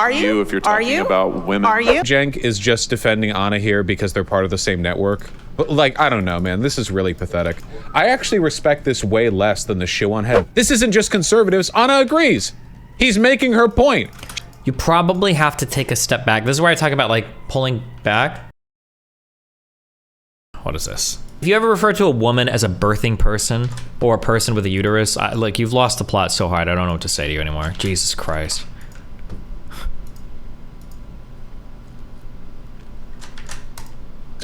Are you? If you're talking about women. Are you? Cenk is just defending Anna here because they're part of the same network. But like, I don't know, man. This is really pathetic. I actually respect this way less than the shoe on head. This isn't just conservatives. Anna agrees. He's making her point. You probably have to take a step back. This is where I talk about like pulling back. What is this? If you ever refer to a woman as a birthing person or a person with a uterus, like you've lost the plot so hard, I don't know what to say to you anymore. Jesus Christ.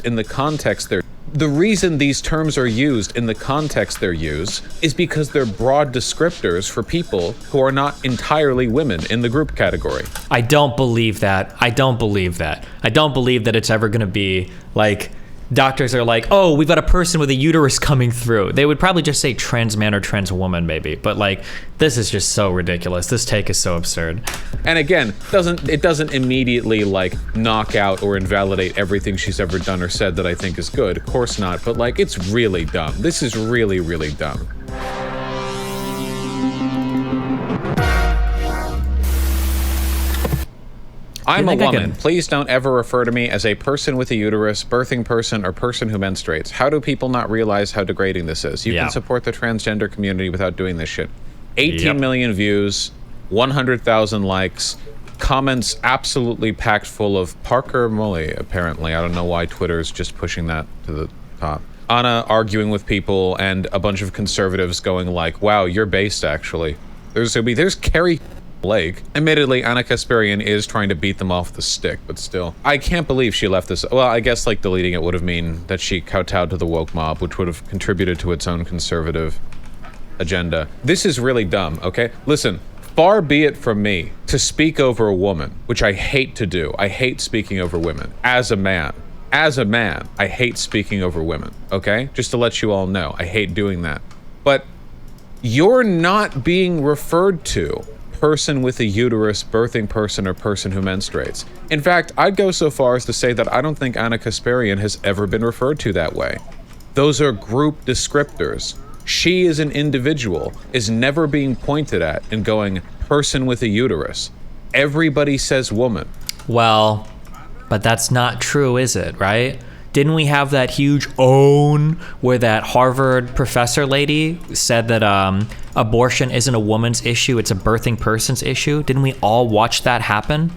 In the context the reason these terms are used in the context they're used is because they're broad descriptors for people who are not entirely women in the group category. I don't believe that. I don't believe that. I don't believe that it's ever gonna be like, doctors are like, oh, we've got a person with a uterus coming through. They would probably just say trans man or trans woman maybe, but like, this is just so ridiculous. This take is so absurd. And again, it doesn't immediately like knock out or invalidate everything she's ever done or said that I think is good. Of course not, but like, it's really dumb. This is really, really dumb. I'm a woman. Please don't ever refer to me as a person with a uterus, birthing person, or person who menstruates. How do people not realize how degrading this is? You can support the transgender community without doing this shit. 18 million views, 100,000 likes, comments absolutely packed full of Parker Mully, apparently. I don't know why Twitter is just pushing that to the top. Anna arguing with people and a bunch of conservatives going like, wow, you're based actually. There's Carrie Blake. Admittedly, Anna Kasparian is trying to beat them off the stick, but still. I can't believe she left this. Well, I guess like deleting it would have mean that she kowtowed to the woke mob, which would have contributed to its own conservative agenda. This is really dumb, okay? Listen, far be it from me to speak over a woman, which I hate to do. I hate speaking over women. As a man, I hate speaking over women, okay? Just to let you all know, I hate doing that. But you're not being referred to person with a uterus, birthing person, or person who menstruates. In fact, I'd go so far as to say that I don't think Anna Kasparian has ever been referred to that way. Those are group descriptors. She as an individual is never being pointed at and going, person with a uterus. Everybody says woman. Well, but that's not true, is it, right? Didn't we have that huge own where that Harvard professor lady said that abortion isn't a woman's issue, it's a birthing person's issue? Didn't we all watch that happen?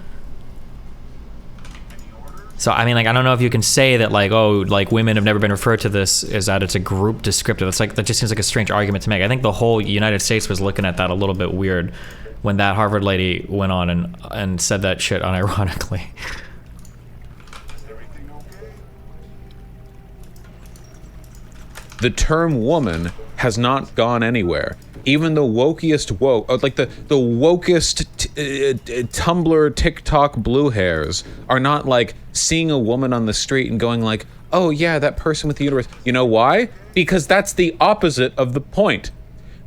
So, I mean, like, I don't know if you can say that, like, oh, like, women have never been referred to this as that it's a group descriptive. It's like, that just seems like a strange argument to make. I think the whole United States was looking at that a little bit weird when that Harvard lady went on and said that shit unironically. The term woman has not gone anywhere. Even the wokest woke, like the wokest Tumblr, TikTok blue hairs are not like seeing a woman on the street and going like, oh yeah, that person with the uterus. You know why? Because that's the opposite of the point.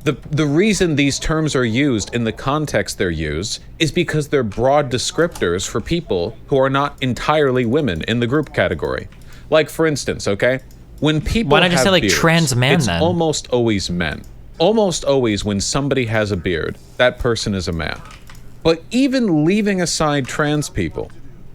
The reason these terms are used in the context they're used is because they're broad descriptors for people who are not entirely women in the group category. Like, for instance, okay? When people Why not just say like beards, trans man it's then? Almost always men. Almost always when somebody has a beard, that person is a man. But even leaving aside trans people,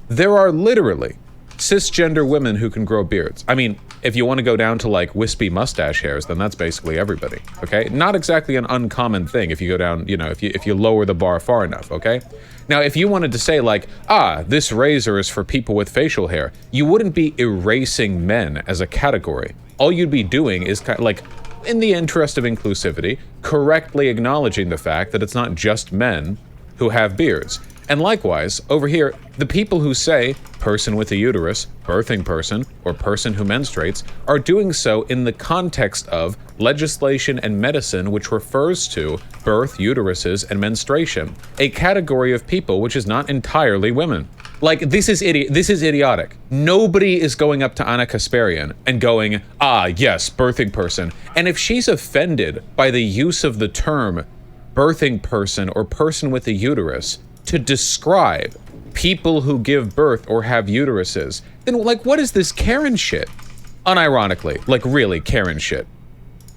there are literally cisgender women who can grow beards. I mean, if you want to go down to like wispy mustache hairs, then that's basically everybody, okay? Not exactly an uncommon thing if you go down, you know, if you lower the bar far enough, okay? Now, if you wanted to say like, this razor is for people with facial hair, you wouldn't be erasing men as a category. All you'd be doing is kind of like, in the interest of inclusivity, correctly acknowledging the fact that it's not just men who have beards. And likewise, over here, the people who say person with a uterus, birthing person, or person who menstruates are doing so in the context of legislation and medicine which refers to birth, uteruses, and menstruation, a category of people which is not entirely women. Like, this is idiotic. Nobody is going up to Anna Kasparian and going, yes, birthing person. And if she's offended by the use of the term birthing person or person with a uterus to describe people who give birth or have uteruses, then like, what is this Karen shit? Unironically, like really Karen shit.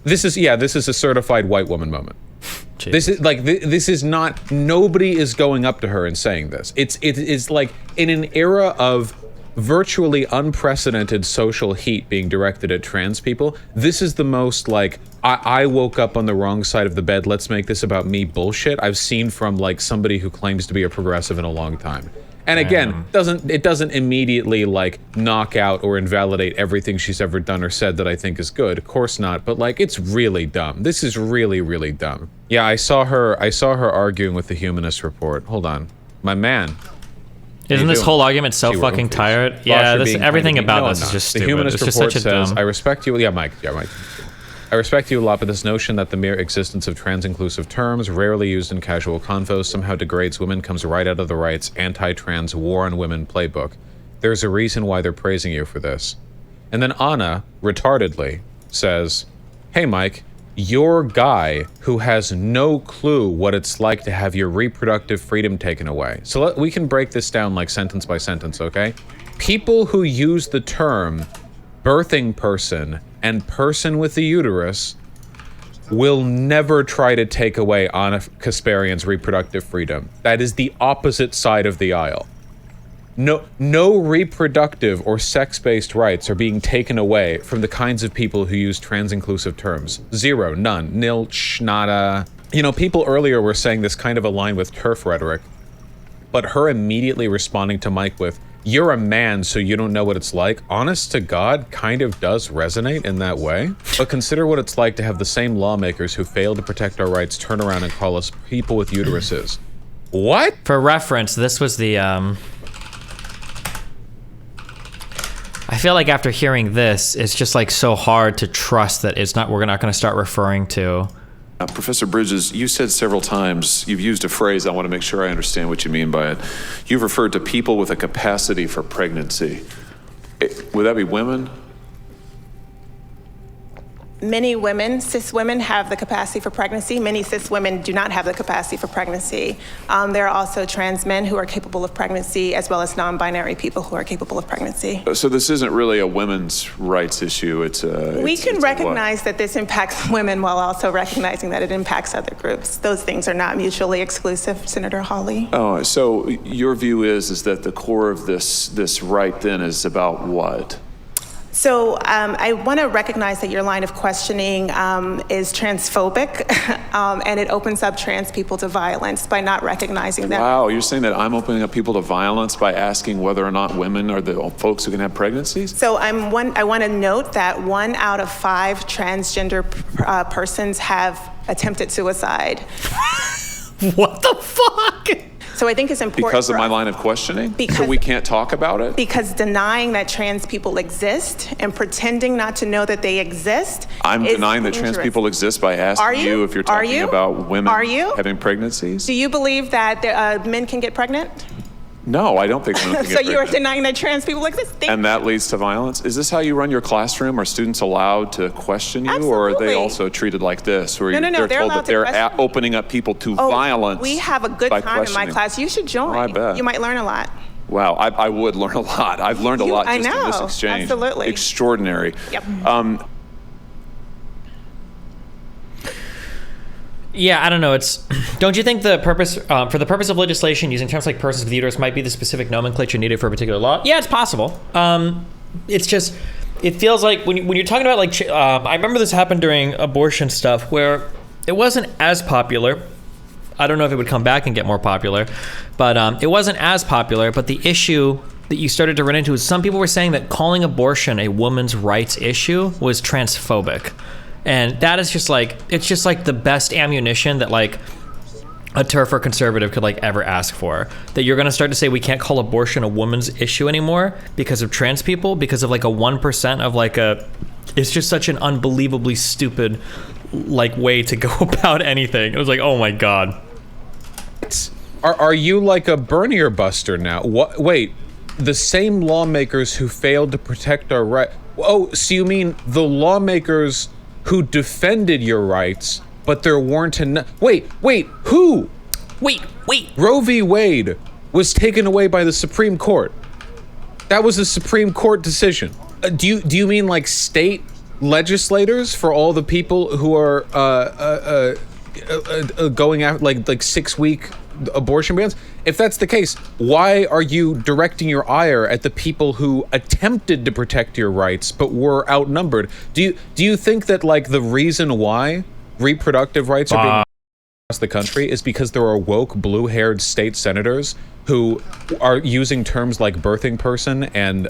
This is a certified white woman moment. This is like this is not. Nobody is going up to her and saying this. It is like in an era of virtually unprecedented social heat being directed at trans people. This is the most like I woke up on the wrong side of the bed. Let's make this about me bullshit I've seen from like somebody who claims to be a progressive in a long time. And again, it doesn't immediately like knock out or invalidate everything she's ever done or said that I think is good. Of course not. But like, it's really dumb. This is really, really dumb. Yeah, I saw her arguing with the Humanist Report. Hold on, my man. Isn't this whole argument so fucking tired? Yeah, everything about this is just stupid. The Humanist Report says, dumb. I respect you. Yeah, Mike. I respect you a lot, but this notion that the mere existence of trans-inclusive terms, rarely used in casual convos, somehow degrades women comes right out of the right's anti-trans war on women playbook. There's a reason why they're praising you for this. And then Anna, retardedly, says, hey, Mike, you're a guy who has no clue what it's like to have your reproductive freedom taken away. So we can break this down like sentence by sentence, okay? People who use the term birthing person and person with a uterus will never try to take away Anna Kasparian's reproductive freedom. That is the opposite side of the aisle. No reproductive or sex-based rights are being taken away from the kinds of people who use trans-inclusive terms. Zero, none, nil, nada. You know, people earlier were saying this kind of aligned with TERF rhetoric, but her immediately responding to Mike with, you're a man, so you don't know what it's like, honest to God, kind of does resonate in that way. But consider what it's like to have the same lawmakers who fail to protect our rights turn around and call us people with uteruses. What? For reference, this was the, I feel like after hearing this, it's just like so hard to trust that we're not going to start referring to. Professor Bridges, you said several times, you've used a phrase, I want to make sure I understand what you mean by it. You've referred to people with a capacity for pregnancy. Would that be women? Many women, cis women, have the capacity for pregnancy. Many cis women do not have the capacity for pregnancy. There are also trans men who are capable of pregnancy, as well as non-binary people who are capable of pregnancy. So this isn't really a women's rights issue. We can recognize that this impacts women while also recognizing that it impacts other groups. Those things are not mutually exclusive, Senator Hawley. Oh, so your view is that the core of this right then is about what? So I want to recognize that your line of questioning is transphobic, and it opens up trans people to violence by not recognizing that. Wow, you're saying that I'm opening up people to violence by asking whether or not women are the folks who can have pregnancies? So I want to note that 1 out of 5 transgender persons have attempted suicide. What the fuck? So I think it's important because of my line of questioning? So we can't talk about it? Because denying that trans people exist and pretending not to know that they exist I'm denying that trans people exist by asking you if you're talking about women having pregnancies? Do you believe that men can get pregnant? No, I don't think women can get pregnant. So you're denying that trans people exist? And that leads to violence? Is this how you run your classroom? Are students allowed to question you? Absolutely. Or are they also treated like this? Where No, they're told that they're opening up people to violence? We have a good time in my class. You should join. Oh, I bet. You might learn a lot. Wow, I would learn a lot. I've learned a lot just in this exchange. Absolutely. Extraordinary. Yep. Yeah, I don't know. Don't you think the purpose, for the purpose of legislation, using terms like persons with uterus might be the specific nomenclature needed for a particular law? Yeah, it's possible. It's just, it feels like when you're talking about like, I remember this happened during abortion stuff where it wasn't as popular. I don't know if it would come back and get more popular, but it wasn't as popular. But the issue that you started to run into is some people were saying that calling abortion a woman's rights issue was transphobic. And that is just like, it's just like the best ammunition that like a TERF or conservative could like ever ask for. That you're gonna start to say we can't call abortion a woman's issue anymore because of trans people, because of like a 1% of like it's just such an unbelievably stupid like way to go about anything. It was like, oh my God. Are you like a Bernier buster now? What? Wait, the same lawmakers who failed to protect our right. Oh, so you mean the lawmakers who defended your rights, but there weren't enough. Wait, who? Wait. Roe v. Wade was taken away by the Supreme Court. That was a Supreme Court decision. Do you mean like state legislators for all the people who are going after like 6-week abortion bans? If that's the case, why are you directing your ire at the people who attempted to protect your rights but were outnumbered? Do you think that like the reason why reproductive rights are being across the country is because there are woke blue-haired state senators who are using terms like birthing person and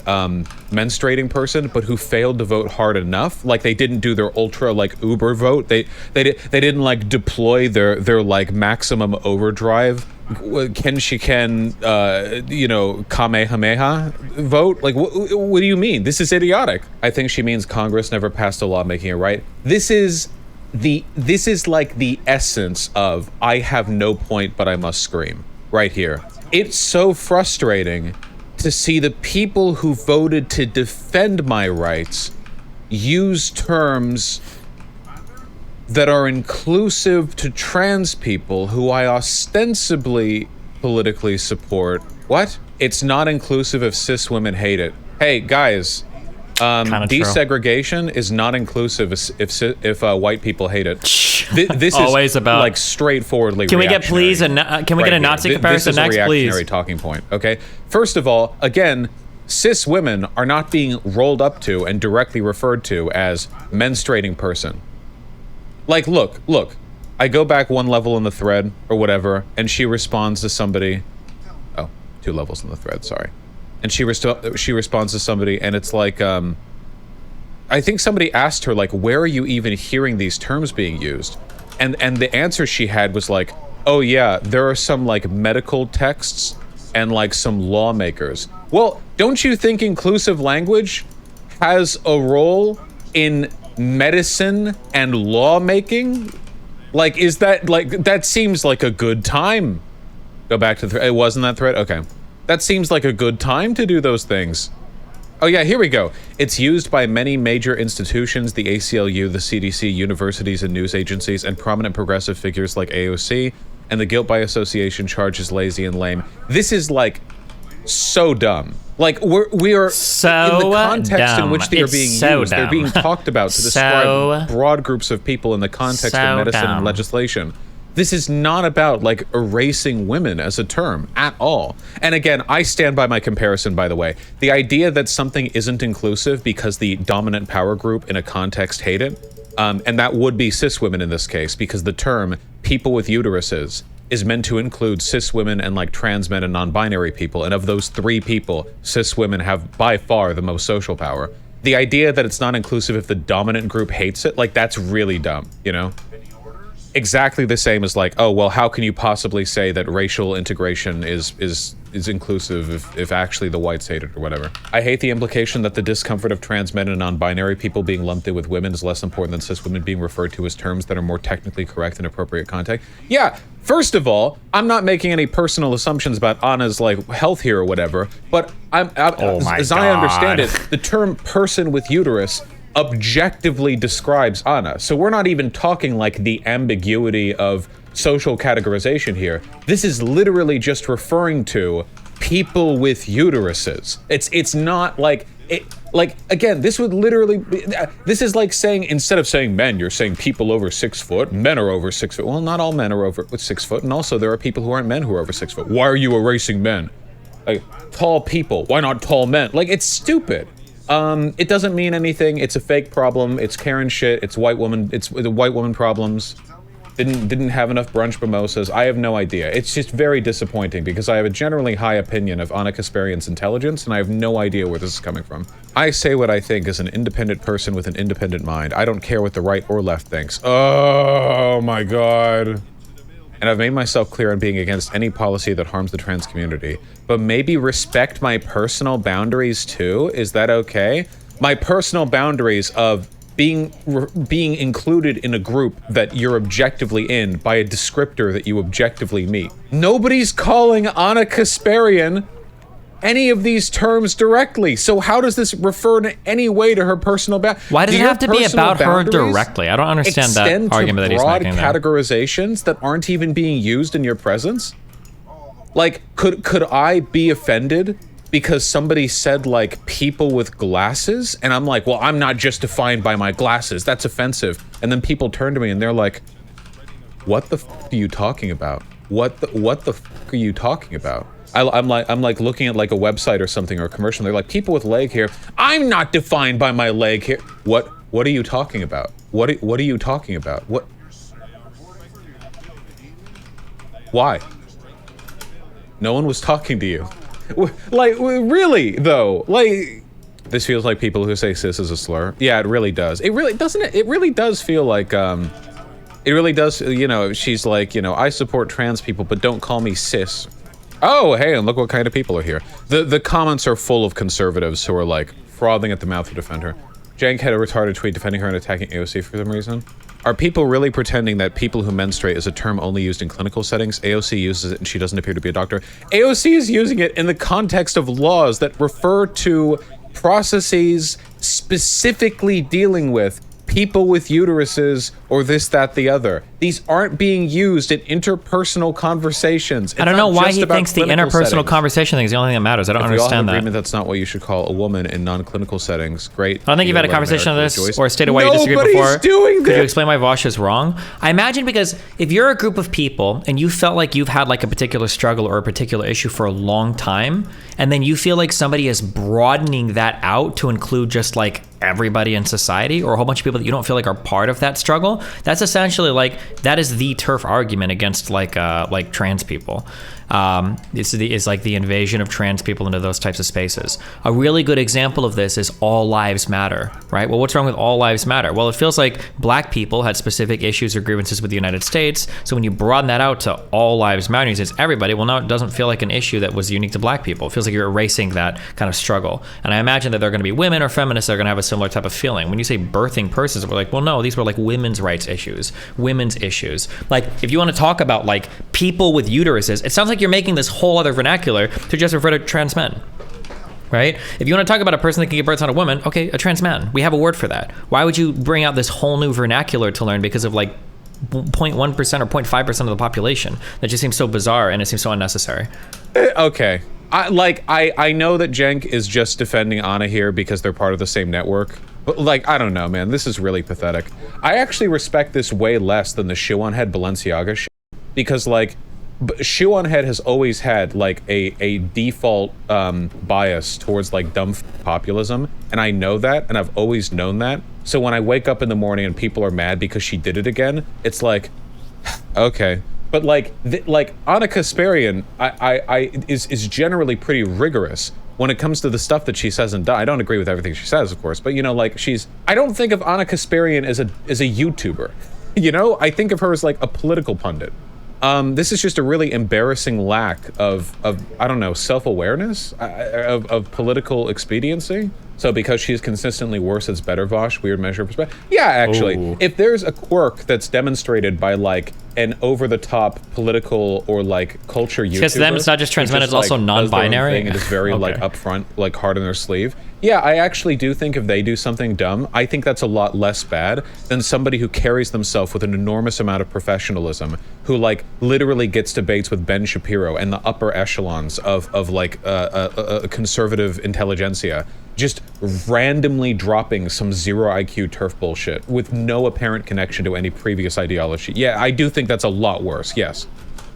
menstruating person, but who failed to vote hard enough? Like they didn't do their ultra like uber vote. They didn't like deploy their like maximum overdrive Kamehameha vote. Like what do you mean? This is idiotic. I think she means Congress never passed a law making it right. This is like the essence of I have no point but I must scream right here. It's so frustrating to see the people who voted to defend my rights use terms that are inclusive to trans people who I ostensibly politically support. What? It's not inclusive if cis women hate it. Hey, guys, desegregation is not inclusive if white people hate it. This always is about like straightforwardly. Can we get please can we get a Nazi comparison next, please? This is a reactionary talking point. Okay. First of all, again, cis women are not being rolled up to and directly referred to as menstruating person. Like, look. I go back one level in the thread or whatever, and she responds to somebody. Oh, 2 levels in the thread. Sorry. And she responds to somebody, and it's like, I think somebody asked her, like, where are you even hearing these terms being used? And the answer she had was like, oh yeah, there are some like medical texts and like some lawmakers. Well, don't you think inclusive language has a role in medicine and lawmaking? Like, is that like, that seems like a good time. Go back to the it wasn't that thread? Okay. That seems like a good time to do those things. Oh yeah, here we go. It's used by many major institutions, the ACLU, the CDC, universities and news agencies, and prominent progressive figures like AOC, and the guilt by association charges lazy and lame. This is like so dumb. Like we are so in the context dumb. in which they are being used. They're Dumb. being talked about to describe broad groups of people in the context of medicine and legislation. This is not about like erasing women as a term at all. And again, I stand by my comparison, by the way. The idea that something isn't inclusive because the dominant power group in a context hate it, and that would be cis women in this case, because the term people with uteruses is meant to include cis women and like trans men and non-binary people. And of those 3 people, cis women have by far the most social power. The idea that it's not inclusive if the dominant group hates it, like that's really dumb, you know? Exactly the same as like, oh, well, how can you possibly say that racial integration is inclusive if actually the whites hate it or whatever? I hate the implication that the discomfort of trans men and non-binary people being lumped in with women is less important than cis women being referred to as terms that are more technically correct in appropriate context. Yeah, first of all, I'm not making any personal assumptions about Anna's like health here or whatever, but as I understand it, the term person with uterus objectively describes Anna. So we're not even talking like the ambiguity of social categorization here. This is literally just referring to people with uteruses. It's not like again, this would literally be, this is like saying, instead of saying men, you're saying people over 6 foot. Men are over 6 foot. Well, not all men are over 6 foot, and also there are people who aren't men who are over 6 foot. Why are you erasing men? Like tall people. Why not tall men? Like it's stupid. It doesn't mean anything. It's a fake problem. It's Karen shit. It's white woman. It's the white woman problems. Didn't have enough brunch mimosas. I have no idea. It's just very disappointing because I have a generally high opinion of Anna Kasparian's intelligence, and I have no idea where this is coming from. I say what I think as an independent person with an independent mind. I don't care what the right or left thinks. Oh my god. And I've made myself clear on being against any policy that harms the trans community. But maybe respect my personal boundaries too? Is that okay? My personal boundaries of being included in a group that you're objectively in by a descriptor that you objectively meet. Nobody's calling Anna Kasparian any of these terms directly. So how does this refer in any way to her personal boundaries? Why does it have to be about her directly? I don't understand that argument that he's making there. Categorizations that aren't even being used in your presence? Like, could I be offended because somebody said like people with glasses? And I'm like, well, I'm not just defined by my glasses. That's offensive. And then people turn to me and they're like, what the f are you talking about? What the f are you talking about? I'm like looking at like a website or something or a commercial. They're like, people with leg hair. I'm not defined by my leg hair. What are you talking about? What are you talking about? What? Why? No one was talking to you. Like, really though, like, this feels like people who say cis is a slur. Yeah, it really does. It really doesn't. It really does feel like it really does. You know, she's like, you know, I support trans people, but don't call me cis. Oh, hey, and look what kind of people are here. The comments are full of conservatives who are like frothing at the mouth to defend her. Cenk had a retarded tweet defending her and attacking AOC for some reason. Are people really pretending that people who menstruate is a term only used in clinical settings? AOC uses it and she doesn't appear to be a doctor. AOC is using it in the context of laws that refer to processes specifically dealing with people with uteruses or this, that, the other. These aren't being used in interpersonal conversations. I don't know why he thinks the interpersonal conversation thing is the only thing that matters. I don't understand that. That's not what you should call a woman in non-clinical settings. Great. I don't think you've had a conversation on this or stated why you disagree before. Nobody's doing this. Could you explain why Vaush is wrong? I imagine because if you're a group of people and you felt like you've had like a particular struggle or a particular issue for a long time, and then you feel like somebody is broadening that out to include just like everybody in society or a whole bunch of people that you don't feel like are part of that struggle, that's essentially like, that is the turf argument against like trans people. It's like the invasion of trans people into those types of spaces. A really good example of this is All Lives Matter, right? Well, what's wrong with All Lives Matter? Well, it feels like black people had specific issues or grievances with the United States. So when you broaden that out to All Lives Matter, it's everybody. Well, now it doesn't feel like an issue that was unique to black people. It feels like you're erasing that kind of struggle. And I imagine that there are going to be women or feminists that are going to have a similar type of feeling. When you say birthing persons, we're like, well, no, these were like women's rights issues, women's issues. Like, if you want to talk about like people with uteruses, it sounds like you're making this whole other vernacular to just refer to trans men, right? If you want to talk about a person that can give birth on a woman, okay, a trans man. We have a word for that. Why would you bring out this whole new vernacular to learn because of like 0.1% or 0.5% of the population? That just seems so bizarre and it seems so unnecessary. Okay. I know that Cenk is just defending Anna here because they're part of the same network. But like, I don't know, man. This is really pathetic. I actually respect this way less than the shoe on head Balenciaga shit. Because like, shoe on head has always had like a default bias towards like dumb populism. And I know that, and I've always known that. So when I wake up in the morning and people are mad because she did it again, it's like, okay. But like Anna Kasparian, is generally pretty rigorous when it comes to the stuff that she says and does. I don't agree with everything she says, of course, but you know, like I don't think of Anna Kasparian as a YouTuber. You know, I think of her as like a political pundit. This is just a really embarrassing lack of I don't know, self-awareness, of political expediency. So because she's consistently worse, it's better, Vaush? Weird measure of perspective? Yeah, actually. Ooh. If there's a quirk that's demonstrated by like an over-the-top political or like culture YouTuber... Because them, it's not just trans men, it's also non-binary? And it's very like upfront, like hard on their sleeve. Yeah, I actually do think if they do something dumb, I think that's a lot less bad than somebody who carries themselves with an enormous amount of professionalism, who like literally gets debates with Ben Shapiro and the upper echelons of like a conservative intelligentsia, just randomly dropping some zero IQ turf bullshit with no apparent connection to any previous ideology. Yeah, I do think that's a lot worse. Yes,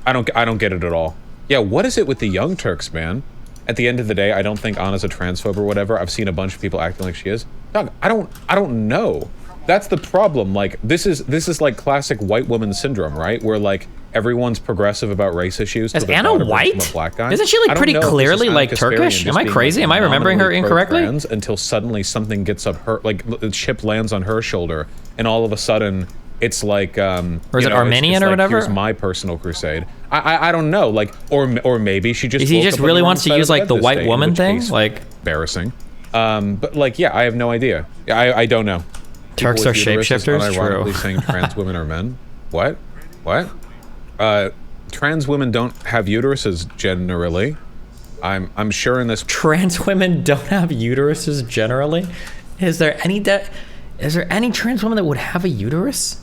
I don't get it at all. Yeah, what is it with the Young Turks, man? At the end of the day, I don't think Anna's a transphobe or whatever. I've seen a bunch of people acting like she is. Dog, I don't know. That's the problem. Like, this is like classic white woman syndrome, right? Where like everyone's progressive about race issues. Is Anna white? A black guy. Isn't she like pretty clearly like Turkish? Am I crazy? Am I remembering her incorrectly? Until suddenly something gets up her, like the chip lands on her shoulder, and all of a sudden it's like, or is it Armenian or like, whatever? Here's my personal crusade. I don't know. Like, or maybe she just. He just really wants to use like the white woman thing, like embarrassing. But like, yeah, I have no idea. I don't know. Turks are shapeshifters. Unironically saying trans women are men. What? Trans women don't have uteruses generally. I'm sure in this. Trans women don't have uteruses generally. Is there any trans woman that would have a uterus?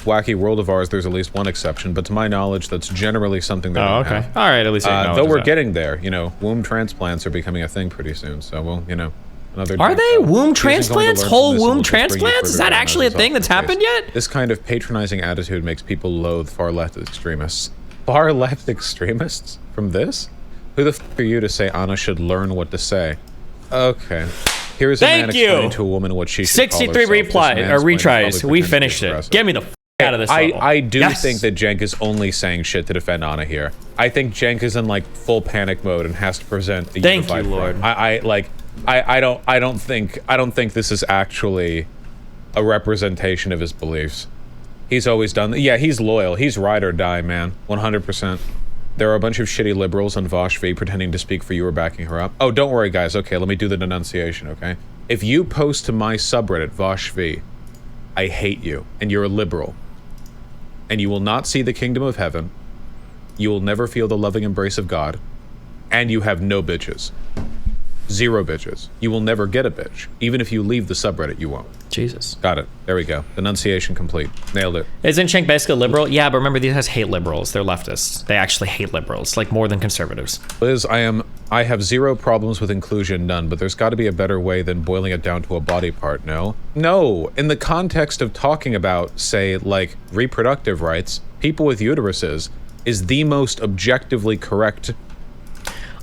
Wacky world of ours, there's at least one exception, but to my knowledge, that's generally something that don't have. All right, at least though we're getting there. You know, womb transplants are becoming a thing pretty soon, so we'll, you know. Another Are they detail. womb Isn't going to transplants? learn from Whole this and womb will just bring you transplants? Is further that down actually a as thing that's often happened case. yet? This kind of patronizing attitude makes people loathe far left extremists. Far left extremists? From this? Who the f are you to say Anna should learn what to say? Okay. Here's a man Thank you. explaining to a woman what she should call 63 herself. This retries. mansplaining We probably finished pretends it. to be Get me the out of this level. I do Yes. think that Cenk is only saying shit to defend Anna here. I think Cenk is in like full panic mode and has to present a Thank unified you, Lord. front. I don't think this is actually a representation of his beliefs. He's always done that. Yeah, he's loyal. He's ride or die, man. 100%. There are a bunch of shitty liberals on Vaush V pretending to speak for you or backing her up. Oh, don't worry, guys. Okay, let me do the denunciation, okay? If you post to my subreddit, Vaush V, I hate you, and you're a liberal, and you will not see the kingdom of heaven, you will never feel the loving embrace of God, and you have no bitches. 0 bitches. You will never get a bitch. Even if you leave the subreddit, you won't. Jesus. Got it. There we go. Denunciation complete. Nailed it. Isn't Cenk basically a liberal? Yeah, but remember, these guys hate liberals. They're leftists. They actually hate liberals, like more than conservatives. Liz, I have 0 problems with inclusion, none, but there's got to be a better way than boiling it down to a body part, no? No, in the context of talking about, say, like, reproductive rights, people with uteruses is the most objectively correct.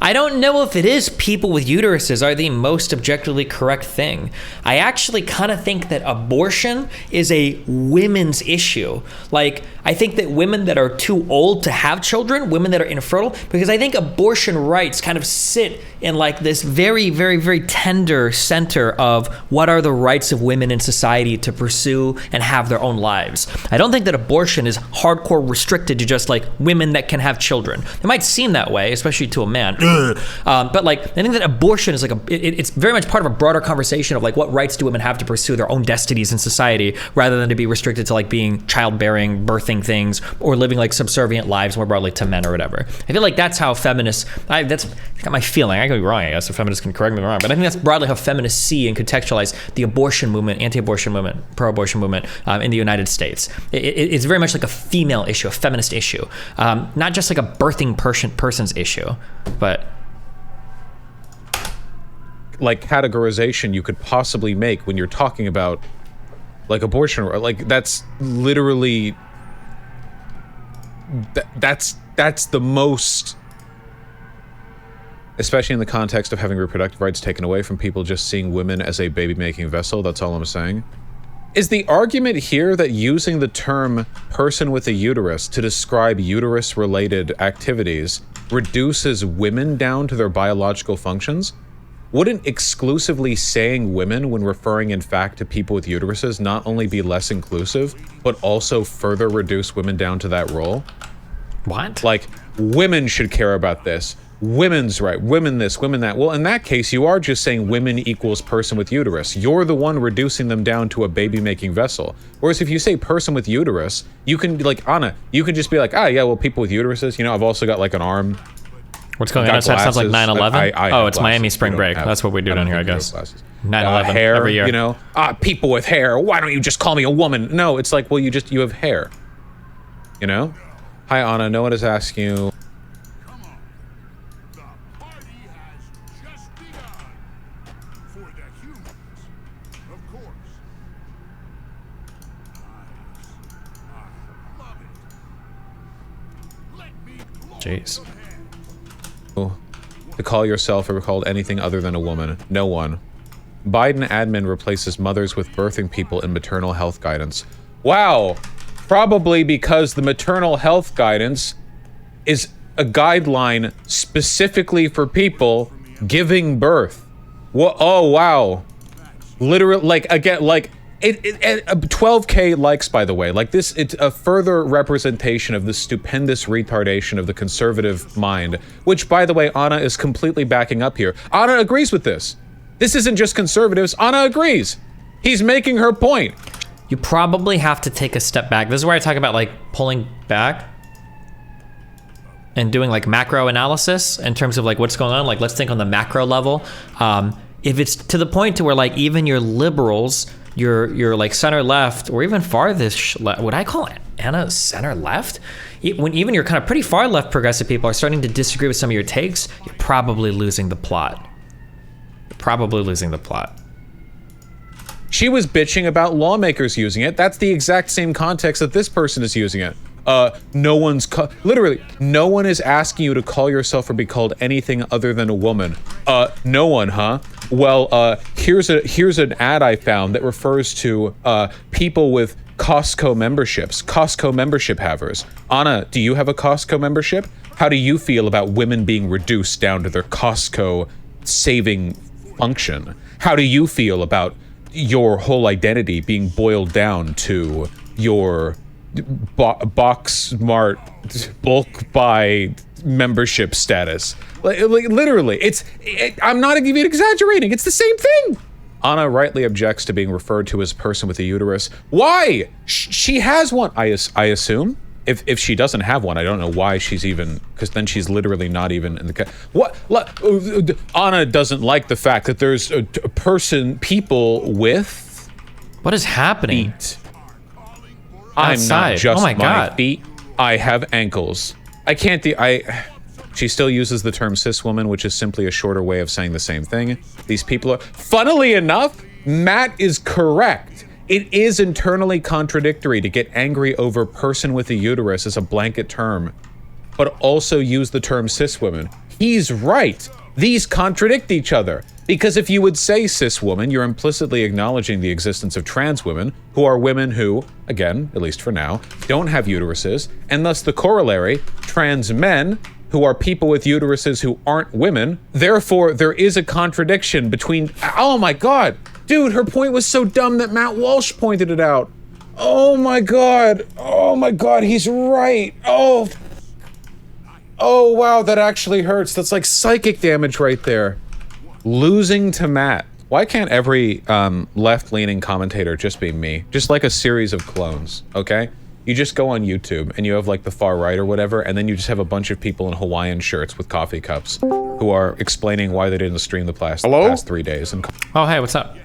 I don't know if it is people with uteruses are the most objectively correct thing. I actually kind of think that abortion is a women's issue. Like, I think that women that are too old to have children, women that are infertile, because I think abortion rights kind of sit in like this very, very, very tender center of what are the rights of women in society to pursue and have their own lives. I don't think that abortion is hardcore restricted to just like women that can have children. It might seem that way, especially to a man. But like, I think that abortion is like it's very much part of a broader conversation of like what rights do women have to pursue their own destinies in society rather than to be restricted to like being childbearing, birthing things, or living like subservient lives more broadly to men or whatever. I feel like that's how feminists, that's got my feeling. I could be wrong, I guess, if feminists can correct me wrong, but I think that's broadly how feminists see and contextualize the abortion movement, anti-abortion movement, pro-abortion movement in the United States. It's very much like a female issue, a feminist issue, not just like a birthing person's issue, but like categorization you could possibly make when you're talking about like abortion, like that's literally that's the most, especially in the context of having reproductive rights taken away from people just seeing women as a baby making vessel. That's all I'm saying. Is the argument here that using the term person with a uterus to describe uterus related activities reduces women down to their biological functions? Wouldn't exclusively saying women when referring in fact to people with uteruses not only be less inclusive, but also further reduce women down to that role? what? Like, women should care about this. Women's right, women this, women that. Well, in that case, you are just saying women equals person with uterus. You're the one reducing them down to a baby-making vessel. Whereas if you say person with uterus, you can, like, Anna, you can just be like, ah, yeah, well, people with uteruses, you know, I've also got, like, an arm. What's going on? That sounds like 9/11. Oh, it's Miami spring break. That's what we do down here, I guess. 9/11 hair, every year. You know, people with hair. Why don't you just call me a woman? No, it's like, well, you have hair. You know? Hi, Anna. No one is asking you. Jeez. To call yourself or called anything other than a woman. No one. Biden admin replaces mothers with birthing people in maternal health guidance. Wow. Probably because the maternal health guidance is a guideline specifically for people giving birth. Oh, wow. Literally, like, again, like, 12K likes, by the way. Like this, it's a further representation of the stupendous retardation of the conservative mind, which, by the way, Anna is completely backing up here. Anna agrees with this. This isn't just conservatives. Anna agrees. He's making her point. You probably have to take a step back. This is where I talk about like pulling back and doing like macro analysis in terms of like what's going on. Like, let's think on the macro level. If it's to the point to where like even your liberals, your like center left, or even farthest left, would I call Anna center left? When even your kind of pretty far left progressive people are starting to disagree with some of your takes, you're probably losing the plot. You're probably losing the plot. She was bitching about lawmakers using it. That's the exact same context that this person is using it. Literally, no one is asking you to call yourself or be called anything other than a woman. No one, huh? Well, here's an ad I found that refers to people with Costco memberships, Costco membership havers. Anna, do you have a Costco membership? How do you feel about women being reduced down to their Costco saving function? How do you feel about your whole identity being boiled down to your box smart bulk buy membership status? Like literally, I'm not even exaggerating. It's the same thing. Anna rightly objects to being referred to as a person with a uterus. Why? She has one, I assume. If she doesn't have one, I don't know why she's even, because then she's literally not even in the. What? Anna doesn't like the fact that there's people with. What is happening? Feet. I'm not just oh my God. feet. I have ankles. I can't. She still uses the term cis woman, which is simply a shorter way of saying the same thing. These people are. Funnily enough, Matt is correct. It is internally contradictory to get angry over person with a uterus as a blanket term, but also use the term cis women. He's right. These contradict each other. Because if you would say cis woman, you're implicitly acknowledging the existence of trans women, who are women who, again, at least for now, don't have uteruses, and thus the corollary, trans men, who are people with uteruses who aren't women. Therefore, there is a contradiction between, oh my God, dude, her point was so dumb that Matt Walsh pointed it out. Oh my God, he's right. Oh wow, that actually hurts. That's like psychic damage right there. Losing to Matt. Why can't every left-leaning commentator just be me? Just like a series of clones, okay? You just go on YouTube and you have like the far right or whatever, and then you just have a bunch of people in Hawaiian shirts with coffee cups who are explaining why they didn't stream the past 3 days. And oh, hey, what's up?